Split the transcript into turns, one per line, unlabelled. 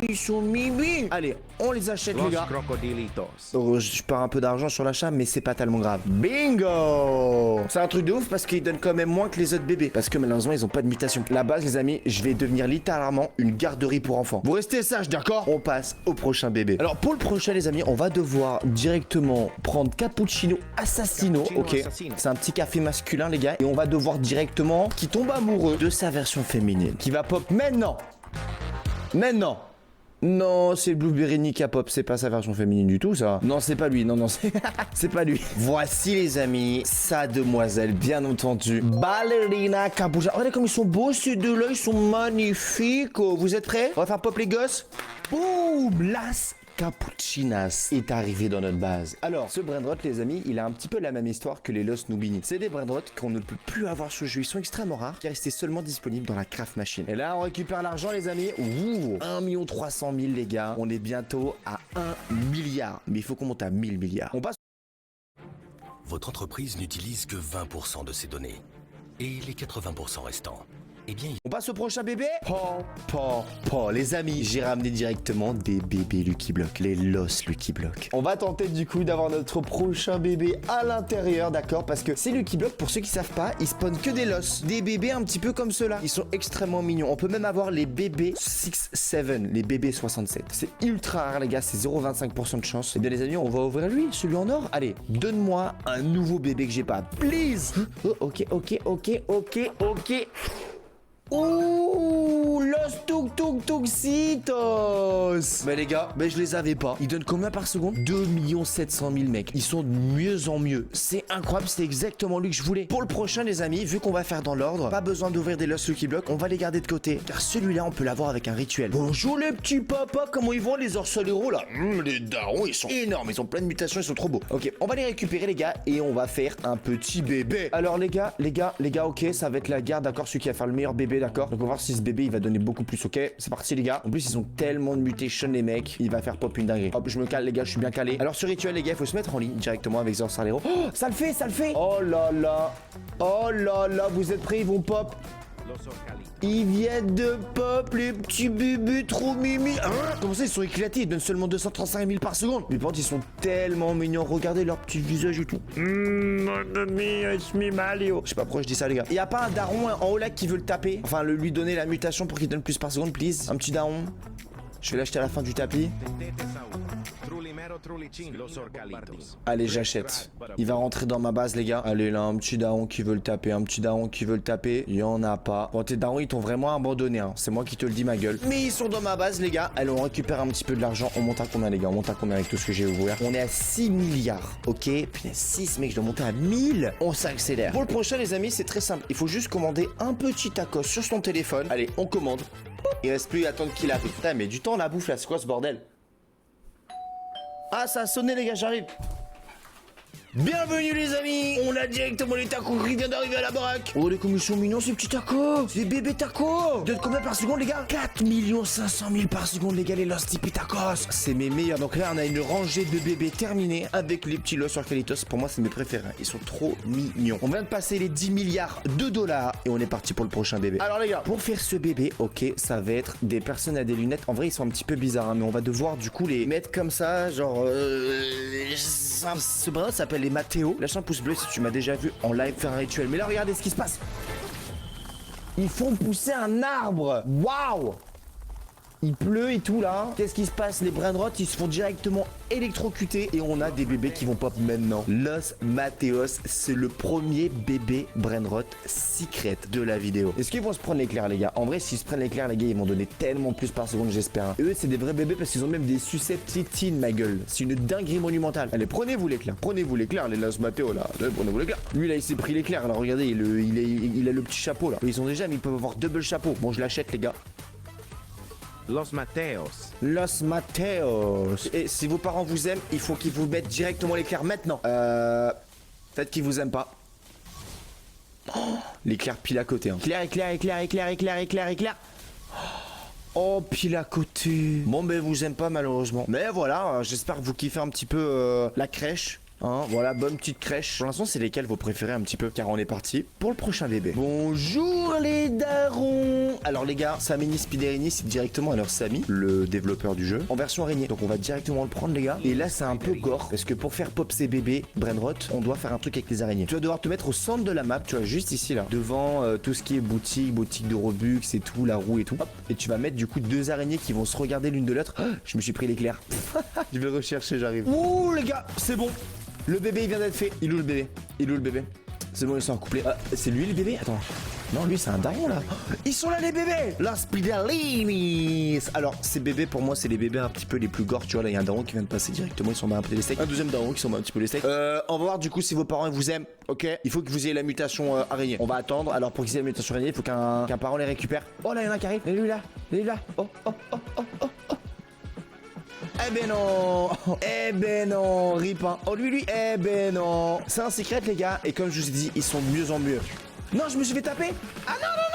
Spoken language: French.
Ils sont mimi. Allez, on les achète les gars. Oh, je perds un peu d'argent sur l'achat, mais c'est pas tellement grave. Bingo. C'est un truc de ouf parce qu'ils donnent quand même moins que les autres bébés. Parce que malheureusement, ils ont pas de mutation. La base, les amis, je vais devenir littéralement une garderie pour enfants. Vous restez sages, d'accord? On passe au prochain bébé. Alors, pour le prochain, les amis, on va devoir directement prendre Cappuccino Assassino. Ok, c'est un petit café masculin, les gars. Et on va devoir directement qui tombe amoureux de sa version féminine. Qui va pop maintenant. Maintenant. Non, c'est Blueberry Nika Pop, c'est pas sa version féminine du tout, ça. Non, c'est pas lui, non, c'est pas lui. Voici, les amis, sa demoiselle, bien entendu. Ballerina Capucha. Regardez comme ils sont beaux, ces deux-là, ils sont magnifiques. Oh, vous êtes prêts? On va faire pop, les gosses. Boum, Las Cappuccinas est arrivé dans notre base. Alors, ce brainrot, les amis, il a un petit peu la même histoire que les Lost Nubini. C'est des brainrots qu'on ne peut plus avoir sur le jeu. Ils sont extrêmement rares, qui restent seulement disponibles dans la craft machine. Et là, on récupère l'argent, les amis. Ouh, 1 300 000, les gars. On est bientôt à 1 milliard. Mais il faut qu'on monte à 1000 milliards. On passe.
Votre entreprise n'utilise que 20% de ses données. Et les 80% restants, eh bien...
On passe au prochain bébé. Les amis, j'ai ramené directement des bébés Lucky Block. Les Lost Lucky Block. On va tenter du coup d'avoir notre prochain bébé à l'intérieur, d'accord? Parce que ces Lucky Block, pour ceux qui savent pas, ils spawnent que des Lost. Des bébés un petit peu comme ceux-là. Ils sont extrêmement mignons. On peut même avoir les bébés 6-7, les bébés 67. C'est ultra rare, les gars. C'est 0,25% de chance. Et bien, les amis, on va ouvrir lui, celui en or. Allez, donne-moi un nouveau bébé que j'ai pas. Please. Oh, ok. Ouh, Los Tuxitos. Mais les gars, je les avais pas. Ils donnent combien par seconde? 2 700 000 mecs. Ils sont de mieux en mieux. C'est incroyable, c'est exactement lui que je voulais. Pour le prochain, les amis, vu qu'on va faire dans l'ordre, pas besoin d'ouvrir des Lost Lucky Block, on va les garder de côté. Car celui-là, on peut l'avoir avec un rituel. Bonjour les petits papas, comment ils vont les orsoleros là? Les darons, ils sont énormes, ils ont plein de mutations, ils sont trop beaux. Ok, on va les récupérer les gars et on va faire un petit bébé. Alors les gars, ok, ça va être la guerre, d'accord, celui qui va faire le meilleur bébé. D'accord, donc on va voir si ce bébé il va donner beaucoup plus. Ok, c'est parti les gars. En plus ils ont tellement de mutation les mecs. Il va faire pop une dinguerie. Hop, je me cale les gars, je suis bien calé. Alors sur rituel les gars, il faut se mettre en ligne directement avec Zor Salero. Oh, ça le fait. Oh là là, vous êtes prêts? Ils vont pop. Ils viennent de pop, les petits bébés trop mimi. Hein? Comment ça, ils sont éclatés? Ils donnent seulement 235 000 par seconde. Mais par contre, ils sont tellement mignons. Regardez leur petit visage et tout. Je sais pas pourquoi je dis ça, les gars. Il y a pas un daron en haut là qui veut le taper? Enfin, lui donner la mutation pour qu'il donne plus par seconde, please. Un petit daron. Je vais l'acheter à la fin du tapis. Allez, j'achète. Il va rentrer dans ma base, les gars. Allez, là, un petit daron qui veut le taper. Il y en a pas. Bon, tes darons, ils t'ont vraiment abandonné, hein. C'est moi qui te le dis, ma gueule. Mais ils sont dans ma base, les gars. Allez, on récupère un petit peu de l'argent. On monte à combien, les gars? On monte à combien avec tout ce que j'ai ouvert? On est à 6 milliards. Ok. Puis 6, mec, je dois monter à 1000. On s'accélère. Pour le prochain, les amis, c'est très simple. Il faut juste commander un petit tacos sur son téléphone. Allez, on commande. Il reste plus à attendre qu'il arrive. Putain, mais du temps la bouffe là, c'est quoi ce bordel? Ah, ça a sonné les gars, j'arrive. Bienvenue les amis. On a directement les tacos qui viennent d'arriver à la baraque. Oh les comme ils sont mignons ces petits tacos. C'est des bébés tacos. Ils donnent combien par seconde les gars? 4 500 000 par seconde les gars, les Lost Tipeee tacos. C'est mes meilleurs. Donc là on a une rangée de bébés terminée avec les petits Lost Orcalitos. Pour moi c'est mes préférés. Ils sont trop mignons. On vient de passer les 10 milliards de dollars et on est parti pour le prochain bébé. Alors les gars, pour faire ce bébé, ok, ça va être des personnes à des lunettes. En vrai ils sont un petit peu bizarres hein, mais on va devoir du coup les mettre comme ça. Genre ce bras s'appelle les Mathéo. Lâche un pouce bleu si tu m'as déjà vu en live faire un rituel. Mais là, regardez ce qui se passe. Ils font pousser un arbre. Waouh! Il pleut et tout là. Qu'est-ce qui se passe? Les brainrots, ils se font directement électrocuter et on a des bébés qui vont pop maintenant. Los Mateos, c'est le premier bébé brainrot secret de la vidéo. Est-ce qu'ils vont se prendre l'éclair les gars? En vrai, s'ils se prennent l'éclair les gars, ils vont donner tellement plus par seconde, j'espère. Hein. Eux, c'est des vrais bébés parce qu'ils ont même des susceptitines, ma gueule. C'est une dinguerie monumentale. Allez, prenez-vous l'éclair, les Los Mateos là. Allez, prenez-vous l'éclair. Lui là, il s'est pris l'éclair. Alors regardez, il a le petit chapeau là. Ils ont déjà, mais ils peuvent avoir double chapeau. Bon, je l'achète les gars.
Los Mateos.
Los Mateos. Et si vos parents vous aiment, il faut qu'ils vous mettent directement l'éclair maintenant. Peut-être qu'ils vous aiment pas. Oh, l'éclair pile à côté. Hein. Éclair. Oh, pile à côté. Bon, mais vous aime pas malheureusement. Mais voilà, j'espère que vous kiffez un petit peu la crèche. Hein, voilà, bonne petite crèche. Pour l'instant, c'est lesquels vous préférez un petit peu, car on est parti pour le prochain bébé. Bonjour les darons. Alors les gars, Samini Spiderini, c'est directement alors Samy, le développeur du jeu, en version araignée. Donc on va directement le prendre les gars. Et là, c'est un peu gore, parce que pour faire pop ces bébés, Brainrot, on doit faire un truc avec les araignées. Tu vas devoir te mettre au centre de la map, tu vois, juste ici là, devant tout ce qui est boutique de Robux et tout, la roue et tout. Hop, et tu vas mettre du coup 2 araignées qui vont se regarder l'une de l'autre. Oh, je me suis pris l'éclair. Je vais le rechercher, j'arrive. Ouh les gars, c'est bon. Le bébé il vient d'être fait. Il est où le bébé? Il est où le bébé? C'est bon, ils sont accouplés. C'est lui le bébé? Attends. Non, lui c'est un daron là. Ils sont là les bébés. La Spiderinis. Alors ces bébés pour moi c'est les bébés un petit peu les plus gore. Tu vois là il y a un daron qui vient de passer directement. Ils sont un peu les steaks. Un deuxième daron qui sont un petit peu les steaks. On va voir du coup si vos parents ils vous aiment. Ok. Il faut que vous ayez la mutation araignée. On va attendre. Alors pour qu'ils aient la mutation araignée il faut qu'un parent les récupère. Oh là il y en a un qui arrive. Et lui là. Et lui là. Oh oh oh oh oh oh. Eh ben non. Eh ben non. Rip hein. Oh lui. Eh ben non. C'est un secret les gars. Et comme je vous ai dit ils sont de mieux en mieux. Non je me suis fait taper. Ah non non